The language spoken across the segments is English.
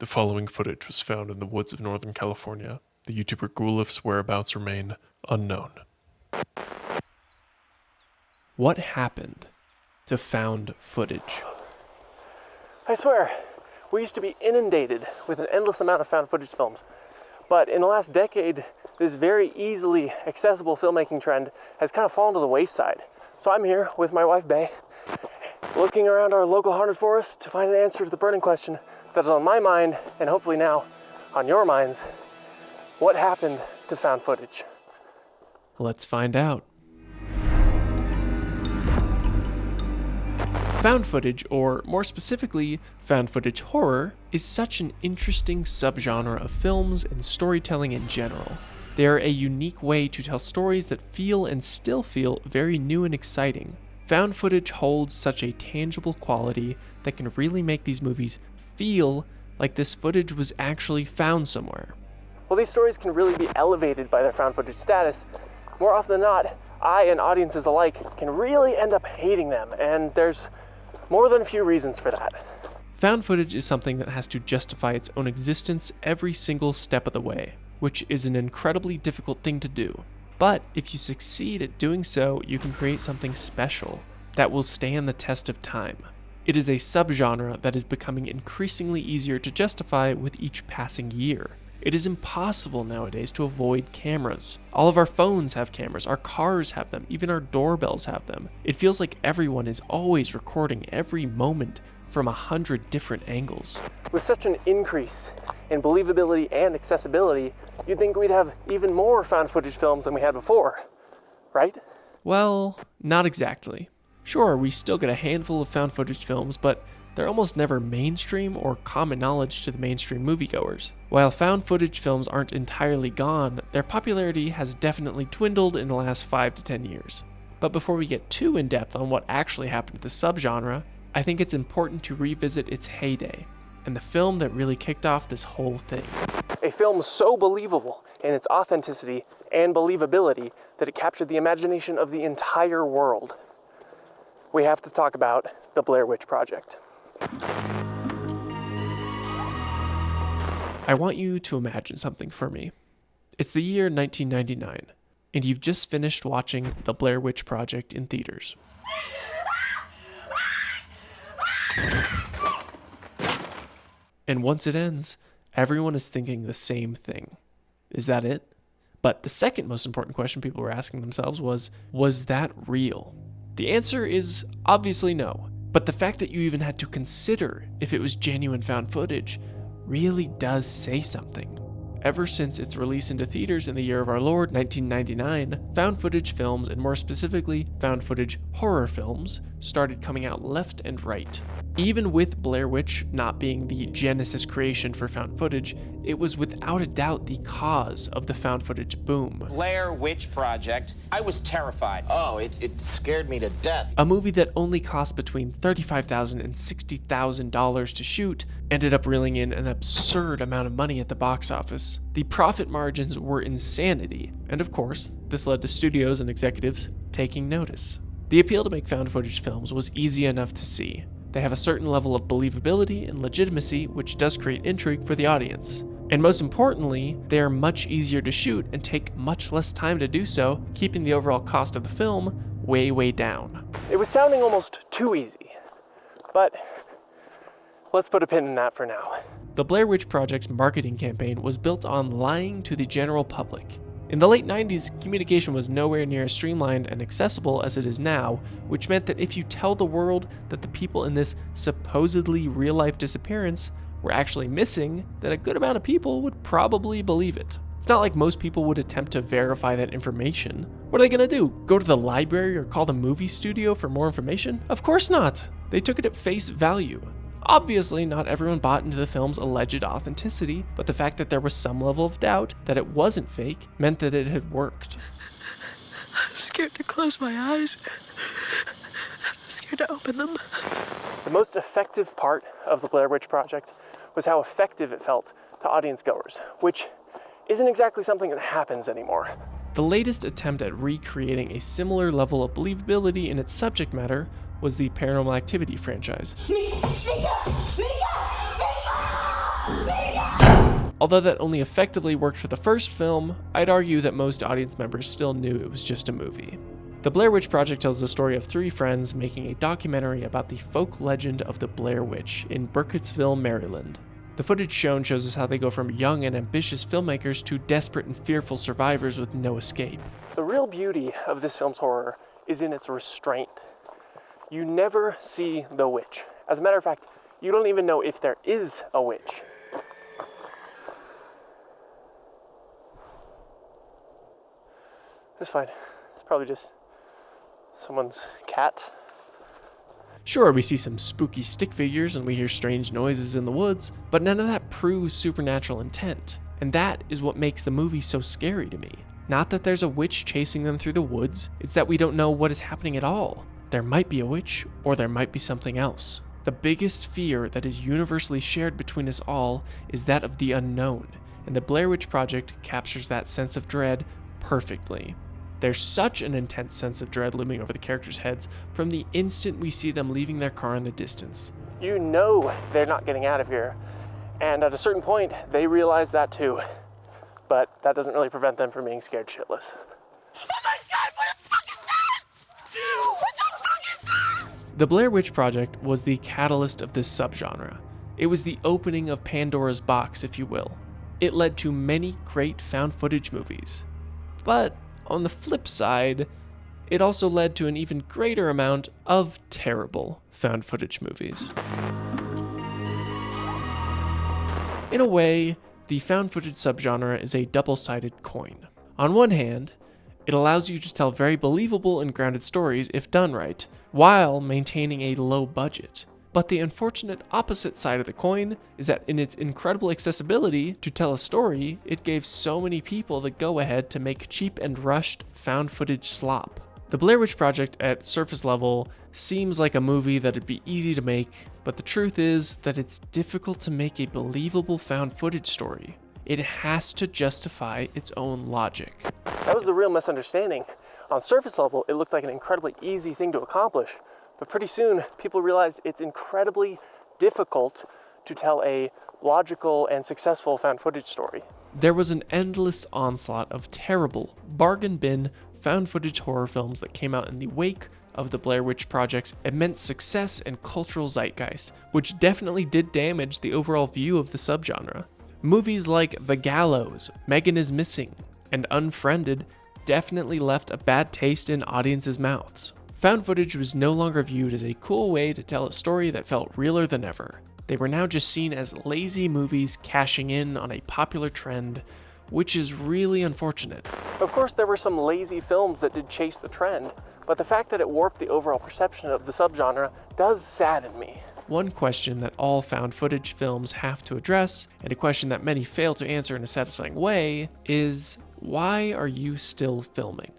The following footage was found in the woods of Northern California. The YouTuber Gulif's whereabouts remain unknown. What happened to found footage? I swear, we used to be inundated with an endless amount of found footage films. But in the last decade, this very easily accessible filmmaking trend has kind of fallen to the wayside. So I'm here with my wife, Bay, looking around our local haunted forest to find an answer to the burning question that is on my mind, and hopefully now on your minds. What happened to found footage? Let's find out. Found footage, or more specifically, found footage horror, is such an interesting subgenre of films and storytelling in general. They are a unique way to tell stories that feel and still feel very new and exciting. Found footage holds such a tangible quality that can really make these movies feel like this footage was actually found somewhere. Well, these stories can really be elevated by their found footage status. More often than not, I and audiences alike can really end up hating them, and there's more than a few reasons for that. Found footage is something that has to justify its own existence every single step of the way, which is an incredibly difficult thing to do. But if you succeed at doing so, you can create something special that will stand the test of time. It is a subgenre that is becoming increasingly easier to justify with each passing year. It is impossible nowadays to avoid cameras. All of our phones have cameras, our cars have them, even our doorbells have them. It feels like everyone is always recording every moment from 100 different angles. With such an increase in believability and accessibility, you'd think we'd have even more found footage films than we had before, right? Well, not exactly. Sure, we still get a handful of found footage films, but they're almost never mainstream or common knowledge to the mainstream moviegoers. While found footage films aren't entirely gone, their popularity has definitely dwindled in the last 5 to 10 years. But before we get too in-depth on what actually happened to the subgenre, I think it's important to revisit its heyday, and the film that really kicked off this whole thing. A film so believable in its authenticity and believability that it captured the imagination of the entire world. We have to talk about the Blair Witch Project. I want you to imagine something for me. It's the year 1999, and you've just finished watching The Blair Witch Project in theaters. And once it ends, everyone is thinking the same thing. Is that it? But the second most important question people were asking themselves was that real? The answer is obviously no. But the fact that you even had to consider if it was genuine found footage really does say something. Ever since its release into theaters in the year of our Lord, 1999, found footage films, and more specifically, found footage horror films, started coming out left and right. Even with Blair Witch not being the Genesis creation for found footage, it was without a doubt the cause of the found footage boom. Blair Witch Project. I was terrified. Oh, it scared me to death. A movie that only cost between $35,000 and $60,000 to shoot ended up reeling in an absurd amount of money at the box office. The profit margins were insanity, and of course, this led to studios and executives taking notice. The appeal to make found footage films was easy enough to see. They have a certain level of believability and legitimacy, which does create intrigue for the audience. And most importantly, they are much easier to shoot and take much less time to do so, keeping the overall cost of the film way down. It was sounding almost too easy, but let's put a pin in that for now. The Blair Witch Project's marketing campaign was built on lying to the general public. In the late 90s, communication was nowhere near as streamlined and accessible as it is now, which meant that if you tell the world that the people in this supposedly real-life disappearance were actually missing, then a good amount of people would probably believe it. It's not like most people would attempt to verify that information. What are they gonna do? Go to the library or call the movie studio for more information? Of course not! They took it at face value. Obviously, not everyone bought into the film's alleged authenticity, but the fact that there was some level of doubt that it wasn't fake meant that it had worked. I'm scared to close my eyes. I'm scared to open them. The most effective part of the Blair Witch Project was how effective it felt to audience goers, which isn't exactly something that happens anymore. The latest attempt at recreating a similar level of believability in its subject matter was the Paranormal Activity franchise. Mika! Although that only effectively worked for the first film, I'd argue that most audience members still knew it was just a movie. The Blair Witch Project tells the story of 3 friends making a documentary about the folk legend of the Blair Witch in Burkittsville, Maryland. The footage shown shows us how they go from young and ambitious filmmakers to desperate and fearful survivors with no escape. The real beauty of this film's horror is in its restraint. You never see the witch. As a matter of fact, you don't even know if there is a witch. It's fine. It's probably just someone's cat. Sure, we see some spooky stick figures and we hear strange noises in the woods, but none of that proves supernatural intent. And that is what makes the movie so scary to me. Not that there's a witch chasing them through the woods, it's that we don't know what is happening at all. There might be a witch, or there might be something else. The biggest fear that is universally shared between us all is that of the unknown, and the Blair Witch Project captures that sense of dread perfectly. There's such an intense sense of dread looming over the characters' heads from the instant we see them leaving their car in the distance. You know they're not getting out of here, and at a certain point, they realize that too. But that doesn't really prevent them from being scared shitless. Oh my god, what the fuck is that? What the fuck is that? The Blair Witch Project was the catalyst of this subgenre. It was the opening of Pandora's box, if you will. It led to many great found footage movies. But on the flip side, it also led to an even greater amount of terrible found footage movies. In a way, the found footage subgenre is a double-sided coin. On one hand, it allows you to tell very believable and grounded stories if done right, while maintaining a low budget. But the unfortunate opposite side of the coin is that in its incredible accessibility to tell a story, it gave so many people the go-ahead to make cheap and rushed found footage slop. The Blair Witch Project at surface level seems like a movie that'd be easy to make, but the truth is that it's difficult to make a believable found footage story. It has to justify its own logic. That was the real misunderstanding. On surface level, it looked like an incredibly easy thing to accomplish, but pretty soon people realized it's incredibly difficult to tell a logical and successful found footage story. There was an endless onslaught of terrible, bargain bin found footage horror films that came out in the wake of the Blair Witch Project's immense success and cultural zeitgeist, which definitely did damage the overall view of the subgenre. Movies like The Gallows, Megan is Missing, and Unfriended definitely left a bad taste in audiences' mouths. Found footage was no longer viewed as a cool way to tell a story that felt realer than ever. They were now just seen as lazy movies cashing in on a popular trend, which is really unfortunate. Of course, there were some lazy films that did chase the trend, but the fact that it warped the overall perception of the subgenre does sadden me. One question that all found footage films have to address, and a question that many fail to answer in a satisfying way, is why are you still filming?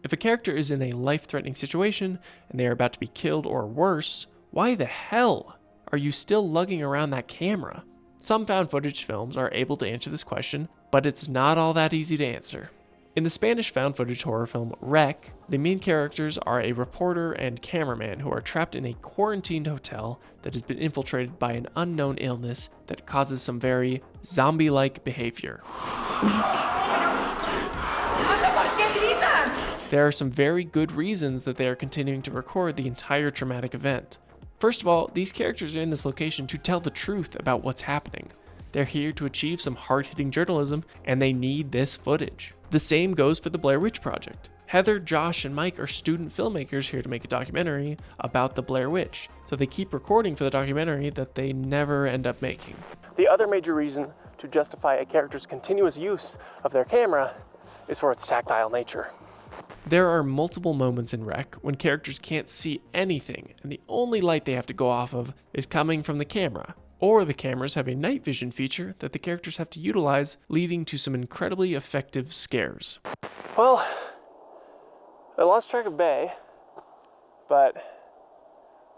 If a character is in a life-threatening situation and they are about to be killed or worse, why the hell are you still lugging around that camera? Some found footage films are able to answer this question, but it's not all that easy to answer. In the Spanish found footage horror film Wreck, the main characters are a reporter and cameraman who are trapped in a quarantined hotel that has been infiltrated by an unknown illness that causes some very zombie-like behavior. There are some very good reasons that they are continuing to record the entire traumatic event. First of all, these characters are in this location to tell the truth about what's happening. They're here to achieve some hard-hitting journalism, and they need this footage. The same goes for the Blair Witch Project. Heather, Josh, and Mike are student filmmakers here to make a documentary about the Blair Witch, so they keep recording for the documentary that they never end up making. The other major reason to justify a character's continuous use of their camera is for its tactile nature. There are multiple moments in Wreck when characters can't see anything, and the only light they have to go off of is coming from the camera. Or the cameras have a night vision feature that the characters have to utilize, leading to some incredibly effective scares. Well, I lost track of Bay, but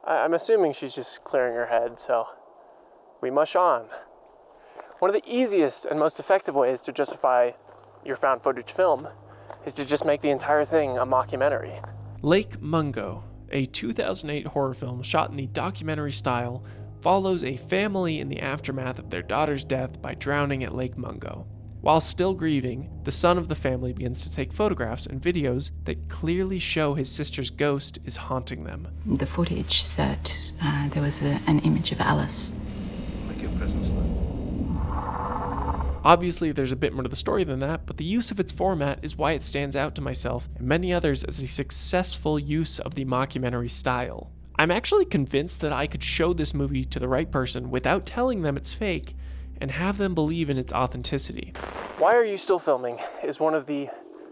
I'm assuming she's just clearing her head, so we mush on. One of the easiest and most effective ways to justify your found footage film is to just make the entire thing a mockumentary. Lake Mungo, a 2008 horror film shot in the documentary style, follows a family in the aftermath of their daughter's death by drowning at Lake Mungo. While still grieving, the son of the family begins to take photographs and videos that clearly show his sister's ghost is haunting them. The footage that there was an image of Alice. Obviously, there's a bit more to the story than that, but the use of its format is why it stands out to myself and many others as a successful use of the mockumentary style. I'm actually convinced that I could show this movie to the right person without telling them it's fake and have them believe in its authenticity. Why are you still filming is one of the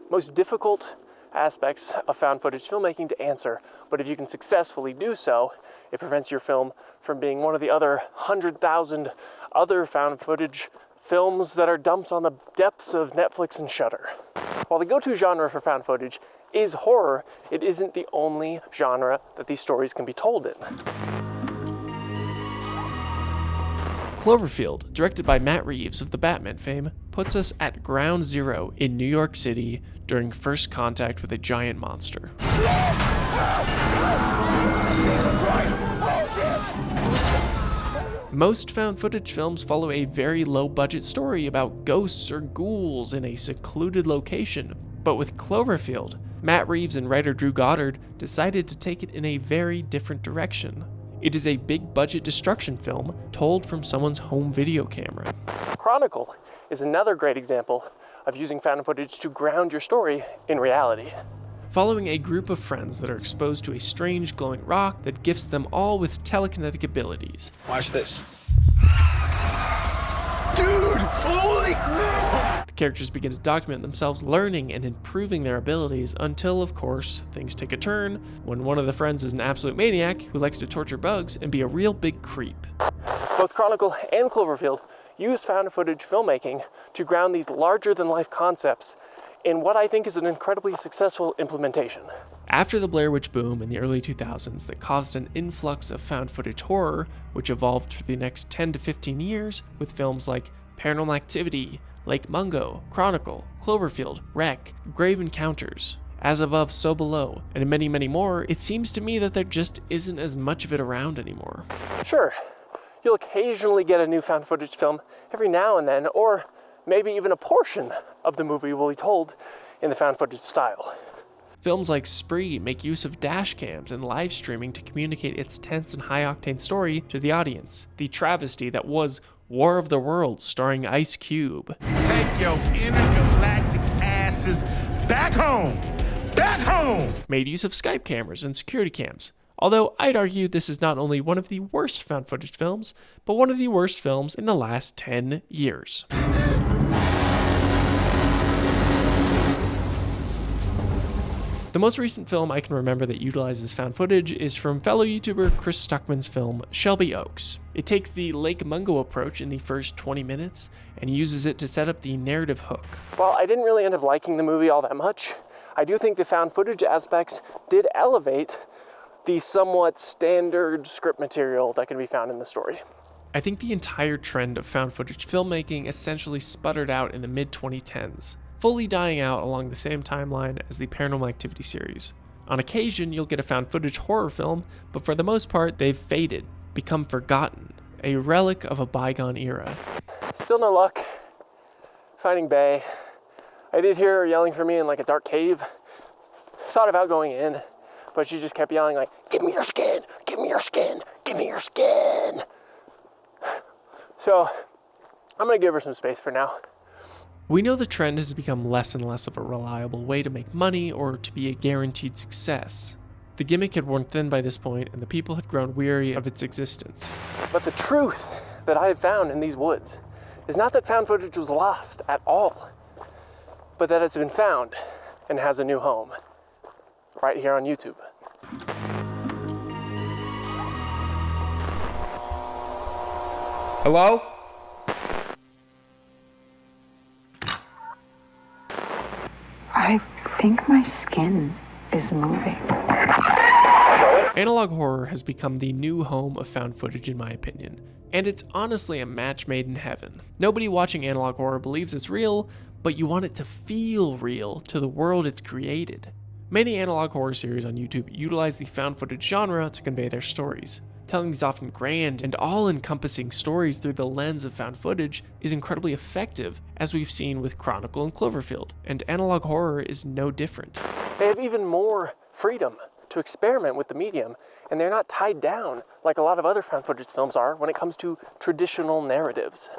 most difficult aspects of found footage filmmaking to answer, but if you can successfully do so, it prevents your film from being one of the other 100,000 other found footage films that are dumped on the depths of Netflix and Shudder. While the go-to genre for found footage is horror, it isn't the only genre that these stories can be told in. Cloverfield, directed by Matt Reeves of the Batman fame, puts us at ground zero in New York City during first contact with a giant monster. Most found footage films follow a very low-budget story about ghosts or ghouls in a secluded location, but with Cloverfield, Matt Reeves and writer Drew Goddard decided to take it in a very different direction. It is a big-budget destruction film told from someone's home video camera. Chronicle is another great example of using found footage to ground your story in reality. Following a group of friends that are exposed to a strange glowing rock that gifts them all with telekinetic abilities. Watch this. Dude, holy crap! The characters begin to document themselves learning and improving their abilities until, of course, things take a turn when one of the friends is an absolute maniac who likes to torture bugs and be a real big creep. Both Chronicle and Cloverfield use found footage filmmaking to ground these larger-than-life concepts in what I think is an incredibly successful implementation. After the Blair Witch boom in the early 2000s that caused an influx of found footage horror, which evolved for the next 10 to 15 years with films like Paranormal Activity, Lake Mungo, Chronicle, Cloverfield, Wreck, Grave Encounters, As Above, So Below, and many, many more, it seems to me that there just isn't as much of it around anymore. Sure, you'll occasionally get a new found footage film every now and then, or maybe even a portion of the movie will be told in the found footage style. Films like Spree make use of dash cams and live streaming to communicate its tense and high-octane story to the audience. The travesty that was War of the Worlds starring Ice Cube. Take your intergalactic asses back home! Back home! Made use of Skype cameras and security cams. Although I'd argue this is not only one of the worst found footage films, but one of the worst films in the last 10 years. The most recent film I can remember that utilizes found footage is from fellow YouTuber Chris Stuckman's film Shelby Oaks. It takes the Lake Mungo approach in the first 20 minutes and uses it to set up the narrative hook. While I didn't really end up liking the movie all that much, I do think the found footage aspects did elevate the somewhat standard script material that can be found in the story. I think the entire trend of found footage filmmaking essentially sputtered out in the mid-2010s, fully dying out along the same timeline as the Paranormal Activity series. On occasion, you'll get a found footage horror film, but for the most part, they've faded, become forgotten, a relic of a bygone era. Still no luck finding Bay. I did hear her yelling for me in like a dark cave. Thought about going in, but she just kept yelling like, "Give me your skin, give me your skin, give me your skin." So I'm gonna give her some space for now. We know the trend has become less and less of a reliable way to make money or to be a guaranteed success. The gimmick had worn thin by this point, and the people had grown weary of its existence. But the truth that I have found in these woods is not that found footage was lost at all, but that it's been found and has a new home right here on YouTube. Hello? I think my skin is moving. Analog horror has become the new home of found footage in my opinion, and it's honestly a match made in heaven. Nobody watching analog horror believes it's real, but you want it to feel real to the world it's created. Many analog horror series on YouTube utilize the found footage genre to convey their stories. Telling these often grand and all-encompassing stories through the lens of found footage is incredibly effective, as we've seen with Chronicle and Cloverfield, and analog horror is no different. They have even more freedom to experiment with the medium, and they're not tied down like a lot of other found footage films are when it comes to traditional narratives.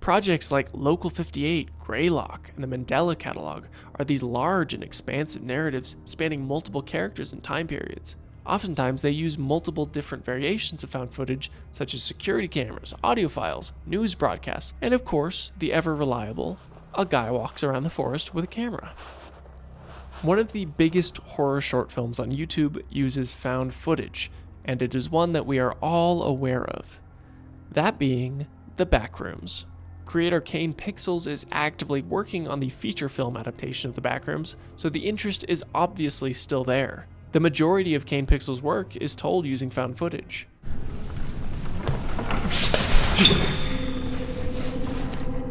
Projects like Local 58, Greylock, and the Mandela Catalog are these large and expansive narratives spanning multiple characters and time periods. Oftentimes, they use multiple different variations of found footage, such as security cameras, audio files, news broadcasts, and of course, the ever-reliable, a guy walks around the forest with a camera. One of the biggest horror short films on YouTube uses found footage, and it is one that we are all aware of. That being the Backrooms. Creator Kane Pixels is actively working on the feature film adaptation of the Backrooms, so the interest is obviously still there. The majority of Kane Pixels' work is told using found footage.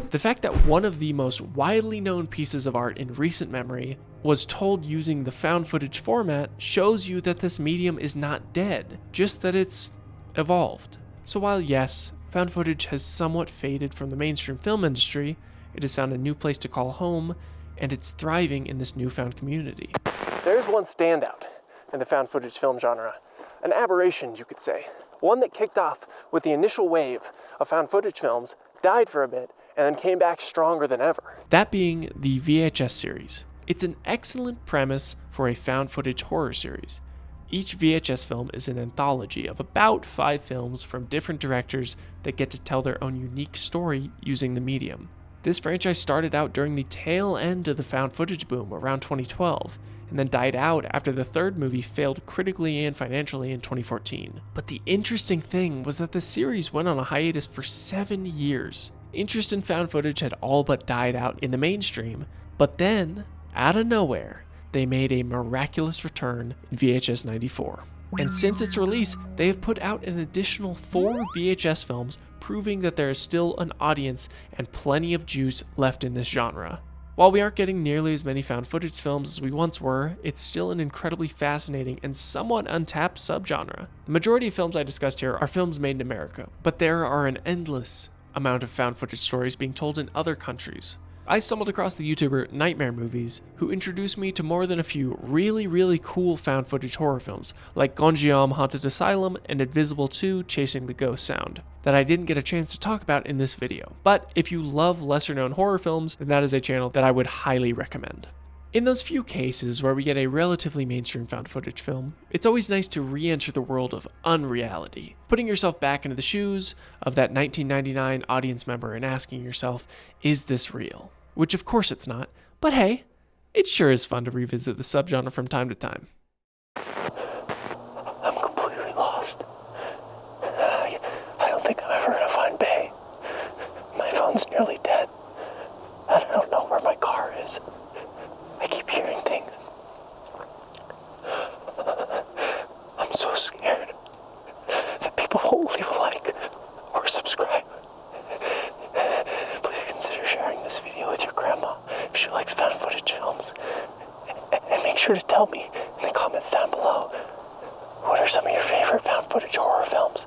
The fact that one of the most widely known pieces of art in recent memory was told using the found footage format shows you that this medium is not dead, just that it's evolved. So while yes, found footage has somewhat faded from the mainstream film industry, it has found a new place to call home, and it's thriving in this newfound community. There's one standout in the found footage film genre, an aberration, you could say. One that kicked off with the initial wave of found footage films, died for a bit, and then came back stronger than ever. That being the VHS series. It's an excellent premise for a found footage horror series. Each VHS film is an anthology of about 5 films from different directors that get to tell their own unique story using the medium. This franchise started out during the tail end of the found footage boom around 2012, and then died out after the third movie failed critically and financially in 2014. But the interesting thing was that the series went on a hiatus for 7 years. Interest in found footage had all but died out in the mainstream, but then, out of nowhere, they made a miraculous return in VHS 94. And since its release, they have put out an additional 4 VHS films proving that there is still an audience and plenty of juice left in this genre. While we aren't getting nearly as many found footage films as we once were, it's still an incredibly fascinating and somewhat untapped subgenre. The majority of films I discussed here are films made in America, but there are an endless amount of found footage stories being told in other countries. I stumbled across the YouTuber Nightmare Movies, who introduced me to more than a few really cool found footage horror films, like Gonjiam Haunted Asylum and Invisible 2 Chasing the Ghost Sound, that I didn't get a chance to talk about in this video. But if you love lesser known horror films, then that is a channel that I would highly recommend. In those few cases where we get a relatively mainstream found footage film, it's always nice to re-enter the world of unreality, putting yourself back into the shoes of that 1999 audience member and asking yourself, is this real? Which of course it's not, but hey, it sure is fun to revisit the subgenre from time to time. I'm completely lost. I don't think I'm ever gonna find Bay. My phone's nearly dead. I don't know where my car is. I keep hearing things. I'm so scared that people won't leave a like or subscribe. Please consider sharing this video with your grandma if she likes found footage films. And make sure to tell me in the comments down below, what are some of your favorite found footage horror films?